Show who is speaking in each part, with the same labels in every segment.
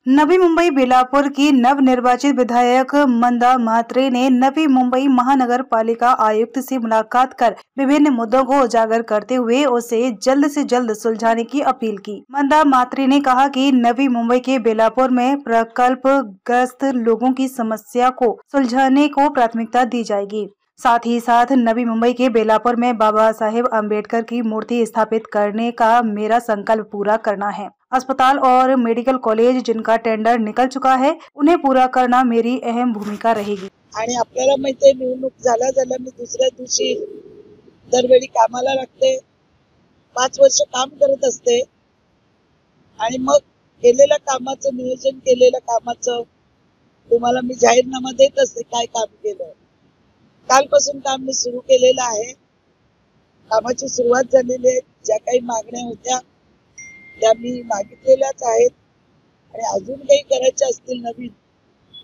Speaker 1: नवी मुंबई बेलापुर की नवनिर्वाचित विधायक मंदा म्हात्रे ने नवी मुंबई महानगर पालिका आयुक्त से मुलाकात कर विभिन्न मुद्दों को उजागर करते हुए उसे जल्द से जल्द सुलझाने की अपील की। मंदा म्हात्रे ने कहा कि नवी मुंबई के बेलापुर में प्रकल्पग्रस्त लोगों की समस्या को सुलझाने को प्राथमिकता दी जाएगी। साथ ही साथ नवी मुंबई के बेलापुर में बाबा साहेब अम्बेडकर की मूर्ति स्थापित करने का मेरा संकल्प पूरा करना है। अस्पताल और मेडिकल कॉलेज जिनका टेंडर निकल चुका है उन्हें पूरा करना मेरी अहम भूमिका रहेगी।
Speaker 2: आणि आपल्याला माहिती आहे निवडणूक झाल्या मी दुसऱ्या दिवशी दरवेळी कामाला लागते, 5 वर्ष काम करत असते आणि मग केलेल्या कामाचं नियोजन केलेल्या कामाचं तुम्हाला मी जाहीरनामा देत असते काय काम केलं। कालपासून काम मी सुरू केलेलं आहे। कामाची सुरुवात झालेली आहे। ज्या काही मागण्या होत्या त्या मी मागितलेल्याच आहेत आणि अजून काही करायच्या असतील नवीन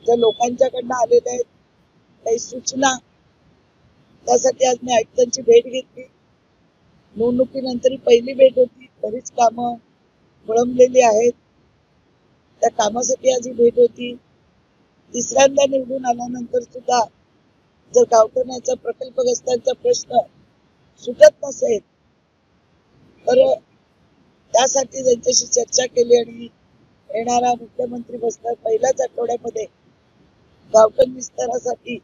Speaker 2: ज्या लोकांच्याकडनं आलेल्या आहेत काही सूचना त्यासाठी आज मी आयुक्तांची भेट घेतली। निवडणुकीनंतर पहिली भेट होती, बरीच कामं विळंबलेली आहेत, त्या कामासाठी आज ही भेट होती। तिसऱ्यांदा निवडून आल्यानंतर सुद्धा जर गावठाणाचा प्रकल्पग्रस्तांचा प्रश्न सुटत नसेल तर त्यासाठी त्यांच्याशी चर्चा केली आणि येणारा मुख्यमंत्री बसणार पहिल्याच आठवड्यामध्ये गावठाण विस्तारासाठी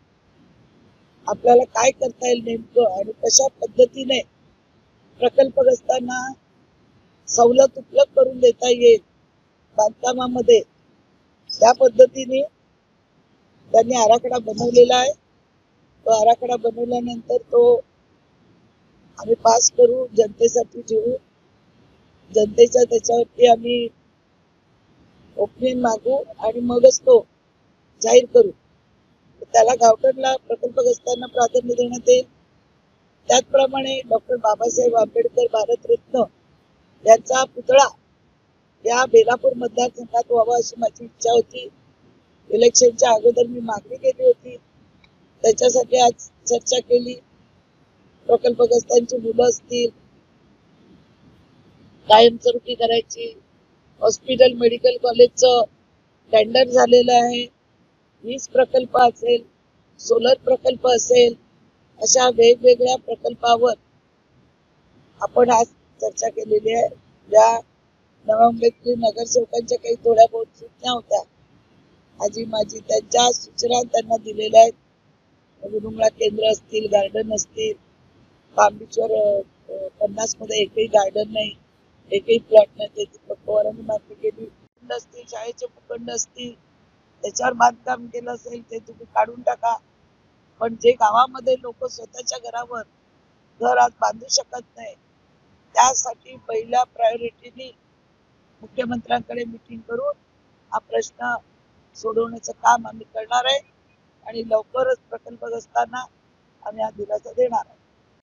Speaker 2: आपल्याला काय करता येईल नेमकं आणि कशा पद्धतीने प्रकल्पग्रस्तांना सवलत उपलब्ध करून देता येईल बांधकामामध्ये त्या पद्धतीने त्यांनी आराखडा बनवलेला आहे। तो आराखडा बनवल्यानंतर तो आम्ही पास करू, जनतेसाठी ठेवू, जनतेच्या त्याच्यावरती आम्ही ओपिनियन मागू आणि मगच तो जाहीर करू। त्याला गावठाणला प्रकल्पग्रस्तांना प्राधान्य देण्यात येईल। त्याचप्रमाणे डॉक्टर बाबासाहेब आंबेडकर भारतरत्न यांचा पुतळा या बेलापूर मतदारसंघात व्हावा अशी माझी इच्छा होती। इलेक्शनच्या अगोदर मी मागणी केली होती, त्याच्यासाठी आज चर्चा केली। प्रकल्पग्रस्तांची मुलं असतील, कायमस्वरूपी करायची, हॉस्पिटल मेडिकल कॉलेजचं टेंडर झालेलं आहे, 20 प्रकल्प असेल, सोलर प्रकल्प असेल, अशा वेगवेगळ्या प्रकल्पावर आपण आज चर्चा केलेली आहे। ज्या नव्या मुंबईतील नगरसेवकांच्या काही थोड्या बहुत सूचना होत्या आजी माझी त्यांच्या सूचना त्यांना दिलेल्या आहेत। विरुंगळा केंद्र असतील, गार्डन असतील, पामबीचवर 50 मध्ये एकही गार्डन नाही, एकही प्लॉट नाही, त्याची पक्कवारांनी मागणी केली असतील, शाळेचे भूखंड असतील त्याच्यावर बांधकाम केलं असेल ते तुम्ही काढून टाका। पण जे गावामध्ये लोक स्वतःच्या घरावर घर आज बांधू शकत नाही त्यासाठी पहिल्या प्रायोरिटीने मुख्यमंत्र्यांकडे मीटिंग करून हा प्रश्न सोडवण्याचं काम आम्ही करणार आहे आणि लवकरच प्रकल्पग्रस्तांना आम्ही हा दिलासा देणार आहे।